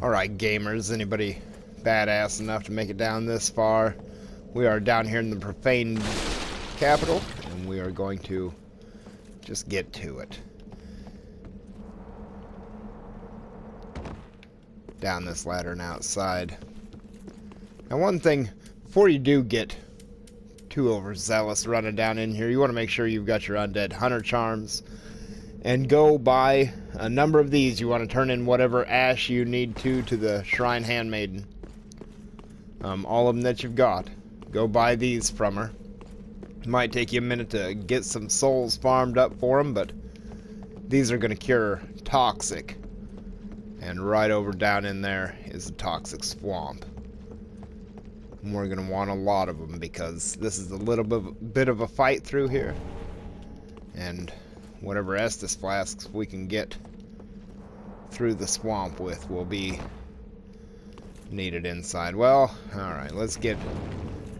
Alright, gamers, anybody badass enough to make it down this far? We are down here in the Profaned capital, and we are going to just get to it. Down this ladder and outside. Now, one thing, before you do get too overzealous running down in here, you want to make sure you've got your Undead Hunter Charms. And go buy a number of these. You want to turn in whatever ash you need to the Shrine Handmaiden. All of them that you've got. Go buy these from her. It might take you a minute to get some souls farmed up for them, but these are going to cure toxic. And right over down in there is the toxic swamp. And we're going to want a lot of them because this is a little bit of a fight through here. And whatever Estus flasks we can get through the swamp with will be needed inside. Well, alright, let's get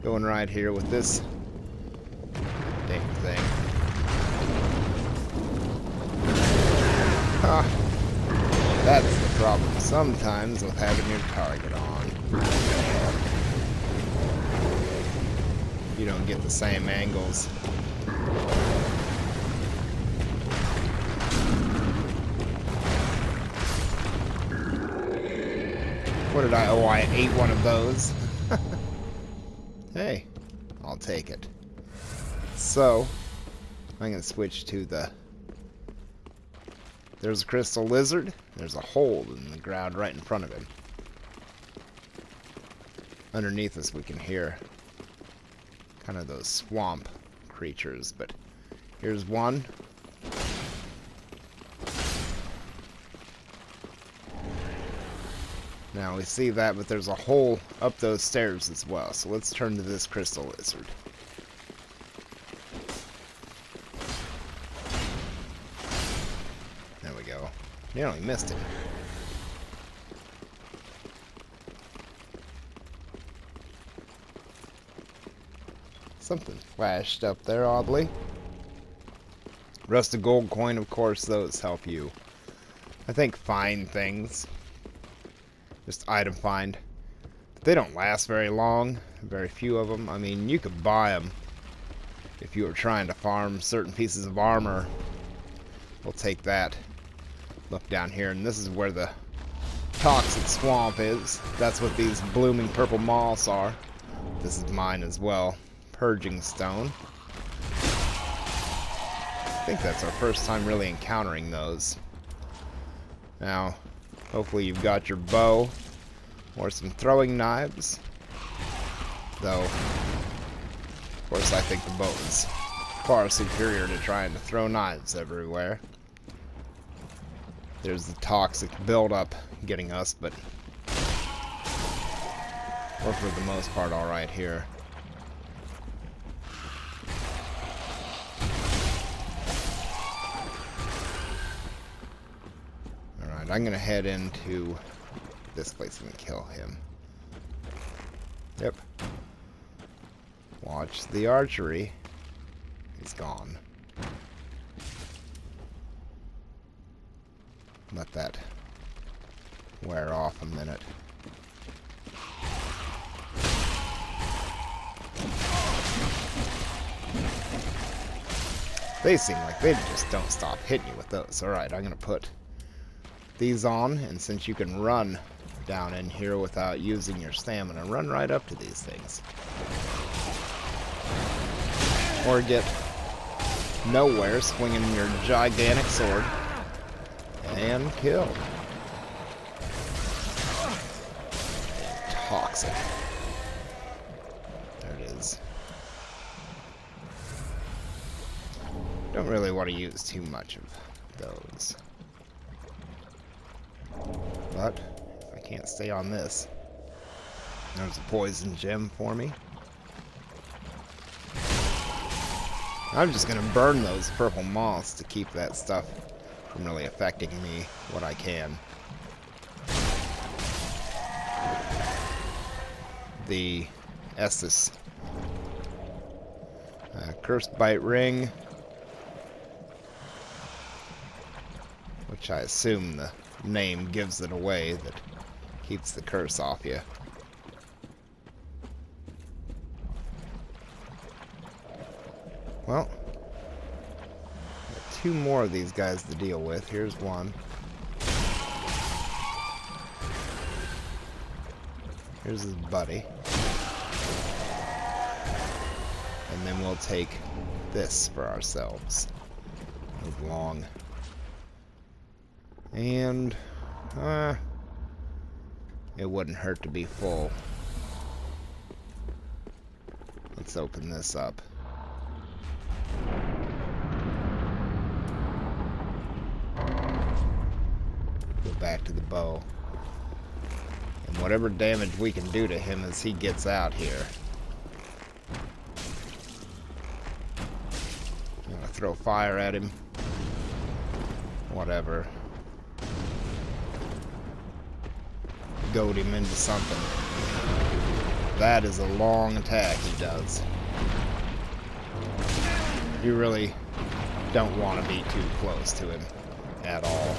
going right here with this dang thing. Ah, that's the problem sometimes with having your target on. You don't get the same angles. What did I... Oh, I ate one of those. Hey, I'll take it. So, I'm going to switch to the... There's a crystal lizard. There's a hole in the ground right in front of him. Underneath us we can hear kind of those swamp creatures, but here's one. Now we see that, but there's a hole up those stairs as well. So let's turn to this crystal lizard. There we go. Nearly missed him. Something flashed up there, oddly. Rusted gold coin, of course, those help you, I think, find things. Just item find. They don't last very long. Very few of them. I mean, you could buy them if you were trying to farm certain pieces of armor. We'll take that. Look down here, and this is where the toxic swamp is. That's what these blooming purple moss are. This is mine as well. Purging Stone. I think that's our first time really encountering those. Now, hopefully you've got your bow or some throwing knives. Though, of course, I think the bow is far superior to trying to throw knives everywhere. There's the toxic buildup getting us, but we're for the most part alright here. I'm gonna head into this place and kill him. Yep. Watch the archery. He's gone. Let that wear off a minute. They seem like they just don't stop hitting you with those. Alright, I'm gonna put these on, and since you can run down in here without using your stamina, run right up to these things. Or get nowhere swinging your gigantic sword and kill. Toxic. There it is. Don't really want to use too much of those. But if I can't stay on this, there's a poison gem for me. I'm just gonna burn those purple moss to keep that stuff from really affecting me what I can. The Estus Cursed Bite Ring, which I assume the name gives it away, that Keeps the curse off you. Well, got 2 more of these guys to deal with. Here's one. Here's his buddy. And then we'll take this for ourselves. Move along. And, it wouldn't hurt to be full. Let's open this up. Go back to the bow. And whatever damage we can do to him as he gets out here. You wanna throw fire at him? Whatever. Goad him into something. That is a long attack he does. You really don't want to be too close to him at all.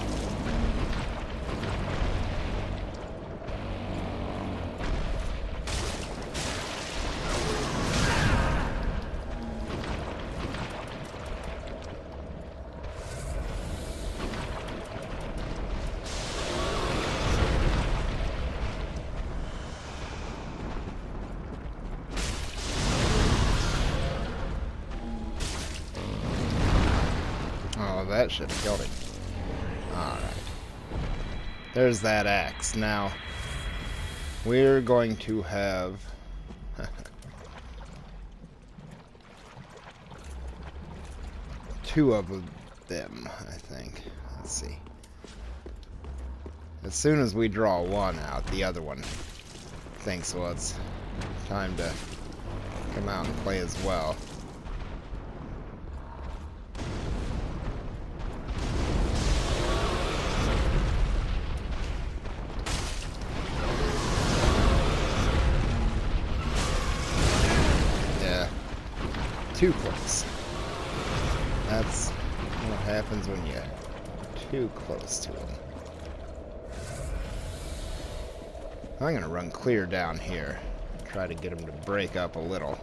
That should have killed him. Alright. There's that axe. Now, we're going to have... two of them, I think. Let's see. As soon as we draw one out, the other one thinks, well, it's time to come out and play as well. Too close. That's what happens when you're too close to him. I'm gonna run clear down here. Try to get him to break up a little.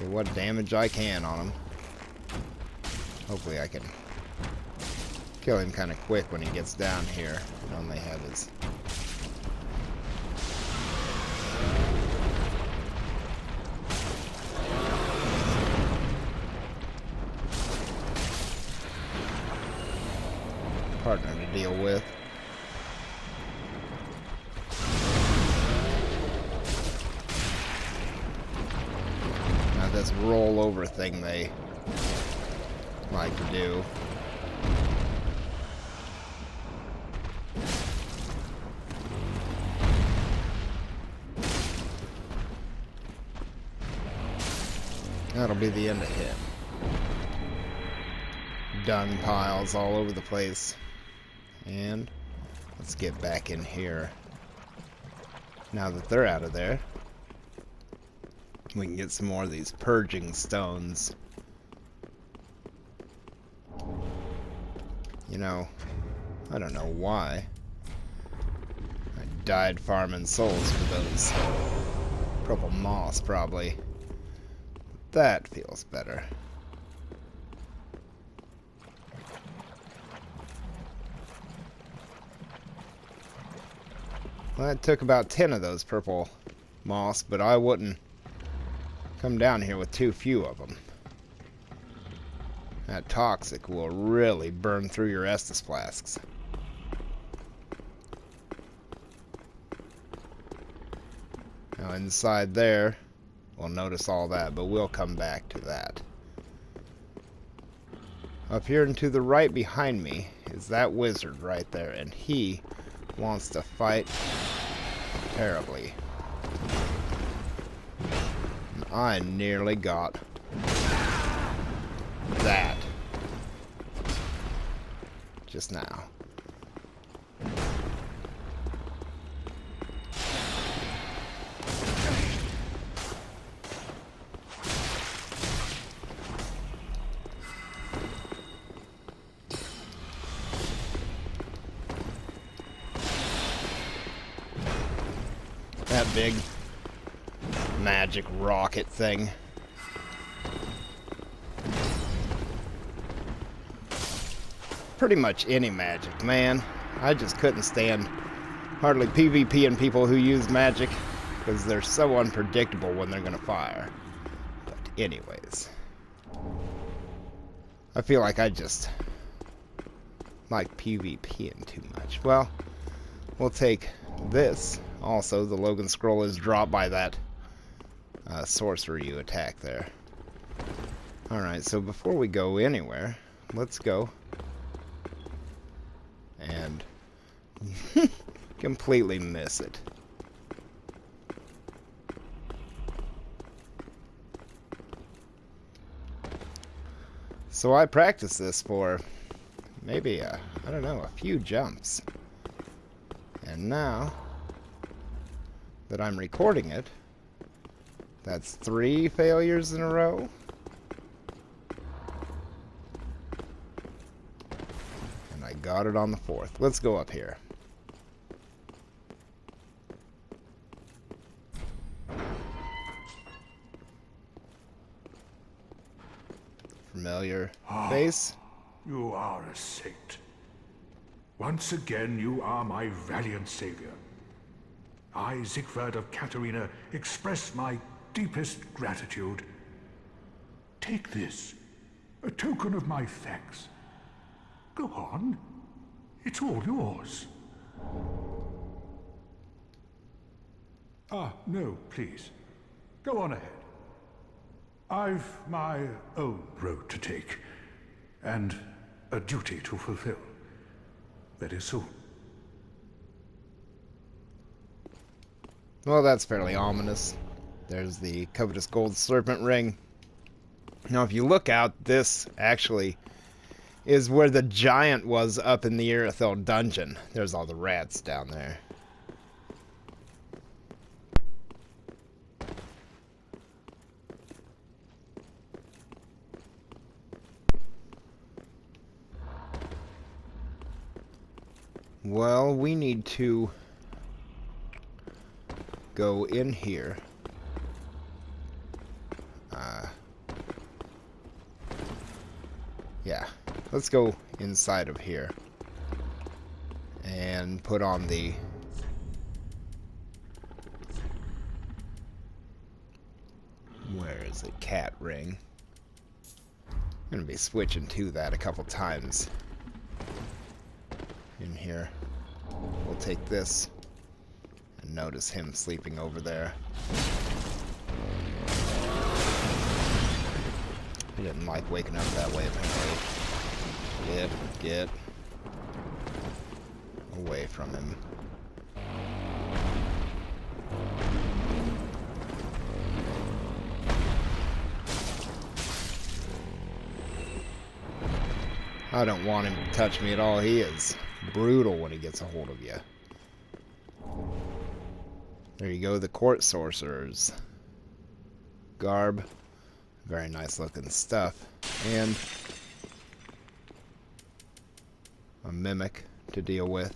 Do what damage I can on him. Hopefully I can kill him kind of quick when he gets down here. I only have his... partner to deal with. Now this rollover thing they like to do. That'll be the end of him. Dung piles all over the place. And let's get back in here. Now that they're out of there, we can get some more of these Purging Stones. You know, I don't know why. I died farming souls for those. Purple moss, probably. That feels better. Well, that took about 10 of those purple moss, but I wouldn't come down here with too few of them. That toxic will really burn through your Estus flasks. Now inside there, we'll notice all that, but we'll come back to that. Up here and to the right behind me is that wizard right there, and he wants to fight terribly. And I nearly got that just now. that big magic rocket thing. Pretty much any magic, man. I just couldn't stand hardly PvPing people who use magic because they're so unpredictable when they're gonna fire. But anyways, I feel like I just like PvPing too much. Well, we'll take this. Also, the Logan Scroll is dropped by that Sorcerer you attack there. Alright, so before we go anywhere, let's go and completely miss it. So I practiced this for maybe, I don't know, a few jumps. And now that I'm recording it, that's 3 failures in a row. And I got it on the 4th. Let's go up here. Familiar face. You are a saint. Once again, you are my valiant savior. I, Siegward of Katarina, express my deepest gratitude. Take this, a token of my thanks. Go on. It's all yours. Ah, no, please. Go on ahead. I've my own road to take, and a duty to fulfill. Very soon. Well, that's fairly ominous. There's the Covetous gold serpent ring. Now, if you look out, this actually is where the giant was up in the Untitled dungeon. There's all the rats down there. Well, we need to go in here. Yeah, let's go inside of here and put on the where is it? Cat ring. I'm gonna be switching to that a couple times in here. We'll take this and notice him sleeping over there. He didn't like waking up that way, apparently. Get away from him. I don't want him to touch me at all. He is brutal when he gets a hold of you. There you go, the court sorcerers. Garb. Very nice looking stuff. And a mimic to deal with.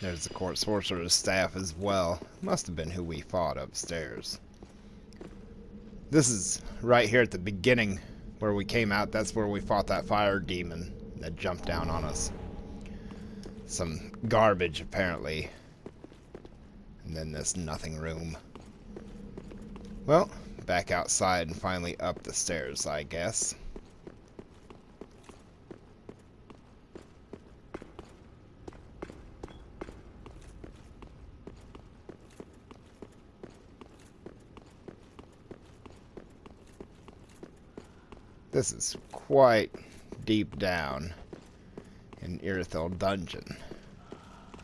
There's the court sorcerer's staff as well. Must have been who we fought upstairs. This is right here at the beginning where we came out. That's where we fought that fire demon that jumped down on us. Some garbage, apparently. And then this nothing room. Well, back outside and finally up the stairs, I guess. This is quite deep down in Untitled dungeon.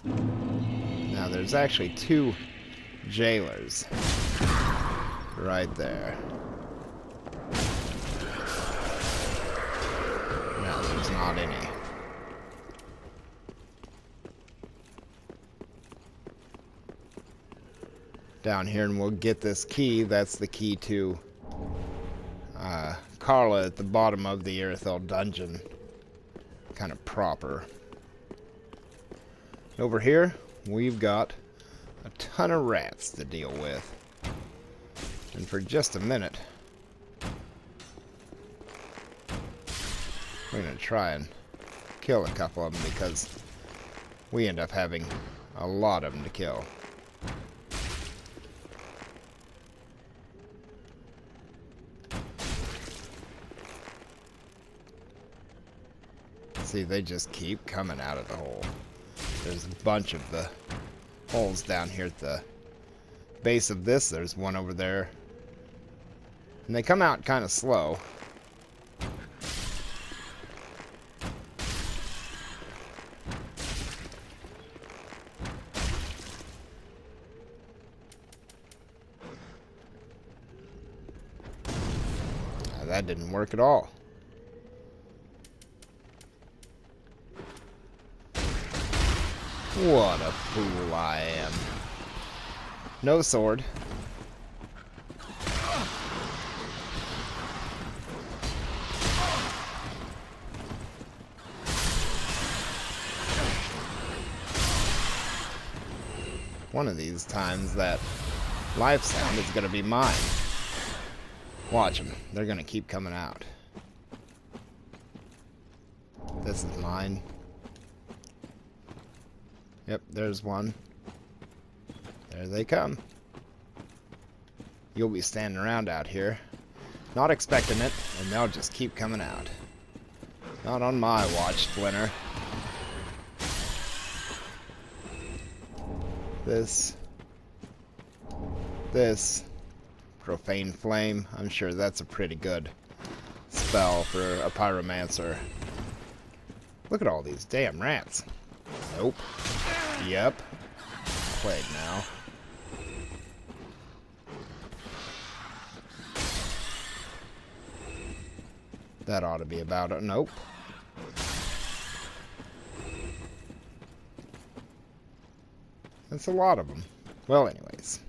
Now there's actually 2 jailers right there. No, there's not any. down here and we'll get this key. That's the key to Karla at the bottom of the Irithel dungeon. Kind of proper. Over here, we've got a ton of rats to deal with. And for just a minute, we're going to try and kill a couple of them because we end up having a lot of them to kill. See, they just keep coming out of the hole. There's a bunch of the holes down here at the base of this. There's one over there. And they come out kind of slow. That didn't work at all. What a fool I am. No sword. One of these times that life sound is going to be mine. Watch them. They're going to keep coming out. This is mine. Yep, there's one. There they come. You'll be standing around out here, not expecting it, and they'll just keep coming out. Not on my watch, Splinter. This. Profaned Flame. I'm sure that's a pretty good spell for a pyromancer. Look at all these damn rats. Nope. Yep. Plague now. That ought to be about it. Nope. That's a lot of them. Well, anyways.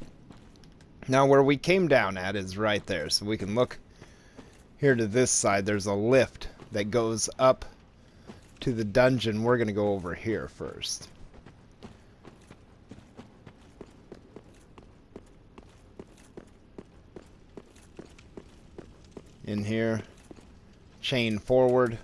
Now where we came down at is right there. So we can look here to this side. There's a lift that goes up to the dungeon. We're going to go over here first. In here. Chain forward.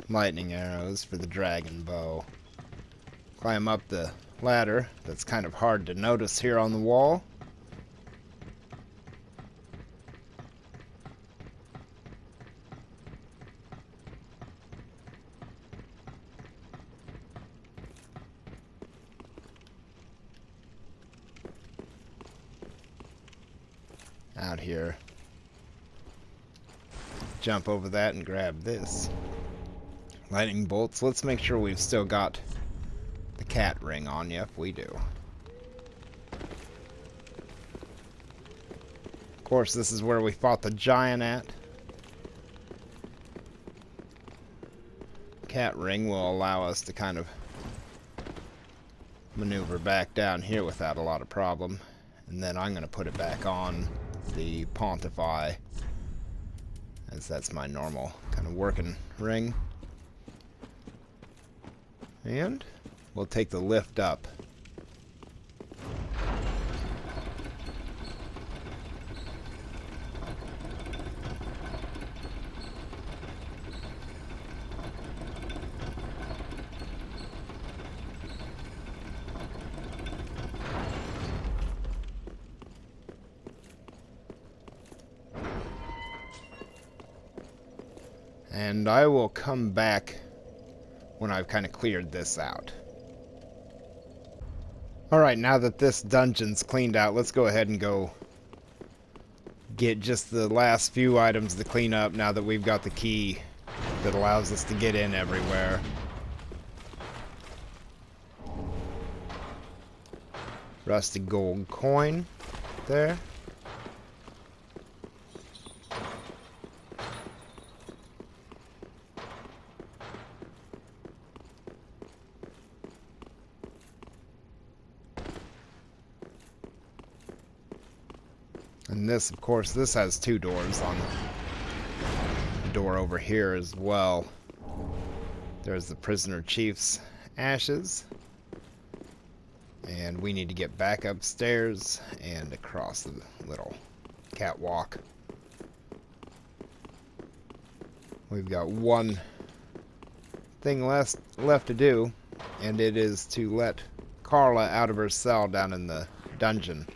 Lightning arrows for the dragon bow. Climb up the ladder. That's kind of hard to notice here on the wall. Out here. Jump over that and grab this. Lightning bolts. Let's make sure we've still got the cat ring on. Yep, we do. Of course, this is where we fought the giant at. Cat ring will allow us to kind of maneuver back down here without a lot of problem. And then I'm going to put it back on the Pontify, as that's my normal kind of working ring. And we'll take the lift up. And I will come back when I've kind of cleared this out. Alright, now that this dungeon's cleaned out, let's go ahead and go get just the last few items to clean up now that we've got the key that allows us to get in everywhere. Rusty gold coin there. And this, of course, this has two doors on the door over here as well. There's the prisoner chief's ashes. And we need to get back upstairs and across the little catwalk. We've got one thing left to do, and it is to let Karla out of her cell down in the dungeon.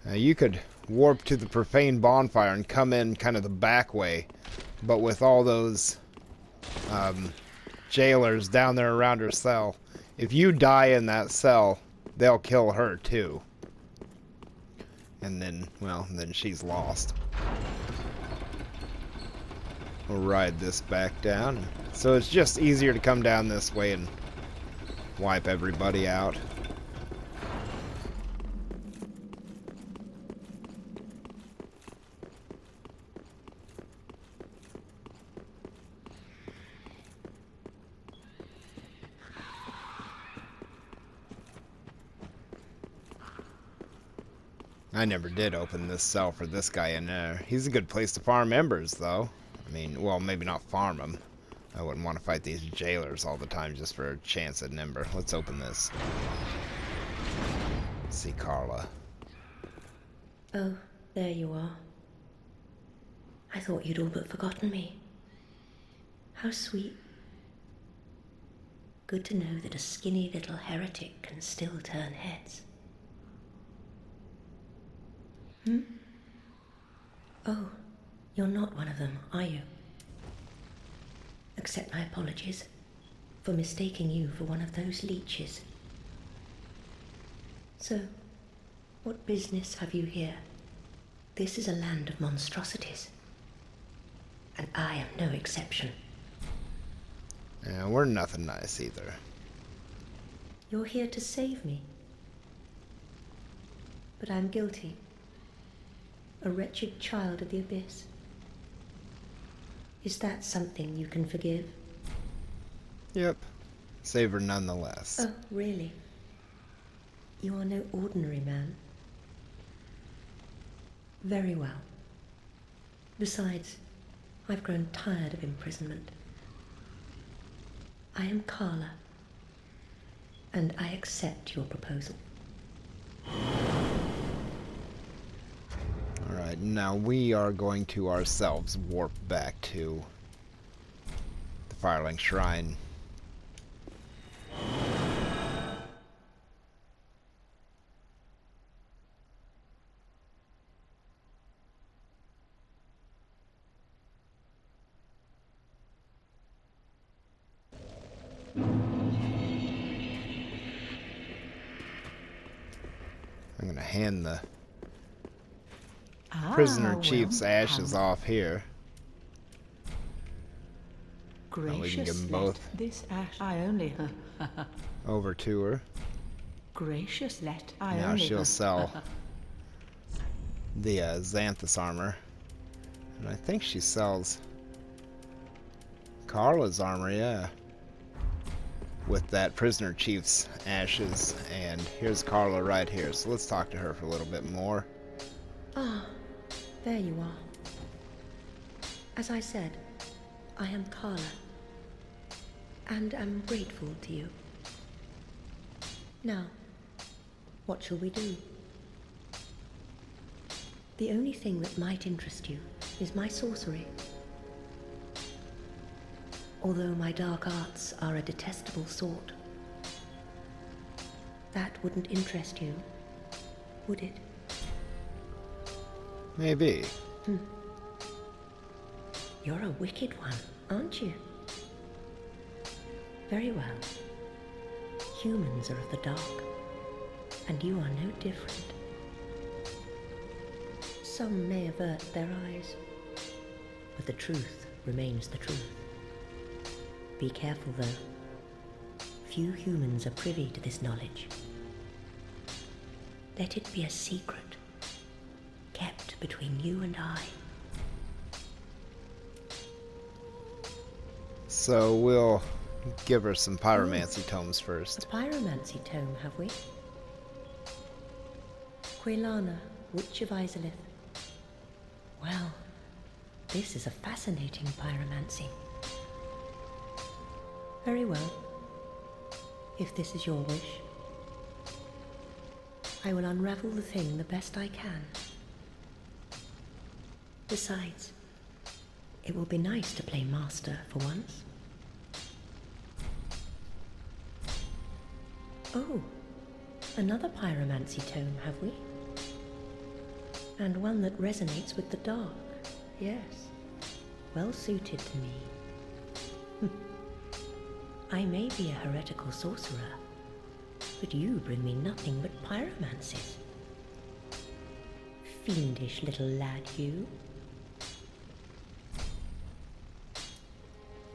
Now you could warp to the Profaned bonfire and come in kind of the back way, but with all those jailers down there around her cell, if you die in that cell, they'll kill her too. And then, well, then she's lost. We'll ride this back down. So it's just easier to come down this way and wipe everybody out. I never did open this cell for this guy in there. He's a good place to farm embers, though. I mean, well, maybe not farm them. I wouldn't want to fight these jailers all the time just for a chance at an ember. Let's open this. Let's see Karla. Oh, there you are. I thought you'd all but forgotten me. How sweet. Good to know that a skinny little heretic can still turn heads. Oh, you're not one of them, are you? Accept my apologies for mistaking you for one of those leeches. So, what business have you here? This is a land of monstrosities, and I am no exception. Yeah, we're nothing nice either. You're here to save me, but I'm guilty. A wretched child of the abyss. Is that something you can forgive? Yep. Save her nonetheless. Oh, really? You are no ordinary man. Very well. Besides, I've grown tired of imprisonment. I am Karla, and I accept your proposal. Alright, now we are going to ourselves warp back to the Firelink Shrine. I'm going to hand the prisoner chief's ashes off here. Gracious, we can give them both this ash I only over to her. Gracious, let I Now only she'll sell the Xanthus armor. And I think she sells Karla's armor, yeah. With that prisoner chief's ashes. And here's Karla right here. So let's talk to her for a little bit more. Ah, there you are. As I said, I am Karla, and am grateful to you. Now, what shall we do? The only thing that might interest you is my sorcery. Although my dark arts are a detestable sort. That wouldn't interest you, would it? Maybe. You're a wicked one, aren't you? Very well. Humans are of the dark, and you are no different. Some may avert their eyes, but the truth remains the truth. Be careful, though. Few humans are privy to this knowledge. Let it be a secret, kept between you and I. So we'll give her some pyromancy tomes A first. pyromancy tome, have we? Quelana, Witch of Izalith. Well, this is a fascinating pyromancy. Very well. If this is your wish, I will unravel the thing the best I can. Besides, it will be nice to play master for once. Oh, another pyromancy tome, have we? And one that resonates with the dark, yes. Well suited to me. I may be a heretical sorcerer, but you bring me nothing but pyromancies. Fiendish little lad, you.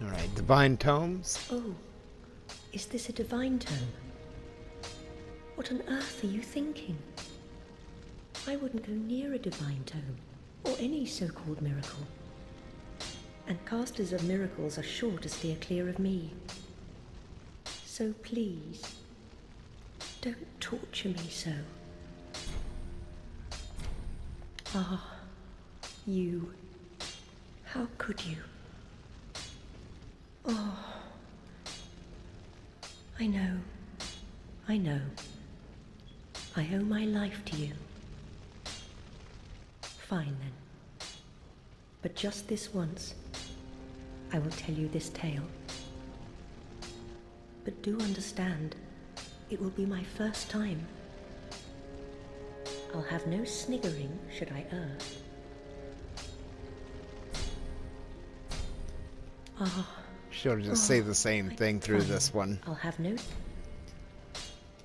Alright, divine tomes. Oh, is this a divine tome? What on earth are you thinking? I wouldn't go near a divine tome, or any so-called miracle. And casters of miracles are sure to steer clear of me. So please, don't torture me so. Ah, you. How could you? Oh. I know. I owe my life to you. Fine then. But just this once, I will tell you this tale. But do understand, it will be my first time. I'll have no sniggering should I err. She'll just say the same thing through Fine. this one. I'll have no...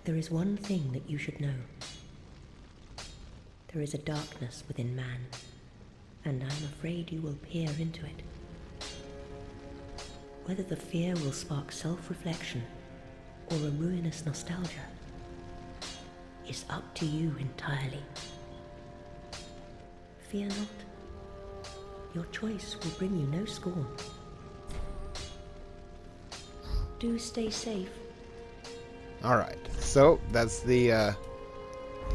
There is one thing that you should know. There is a darkness within man, and I'm afraid you will peer into it. Whether the fear will spark self-reflection or a ruinous nostalgia is up to you entirely. Fear not. Your choice will bring you no scorn. Do stay safe. Alright, so that's the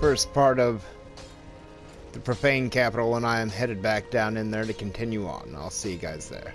first part of the Profaned capital, and I am headed back down in there to continue on. I'll see you guys there.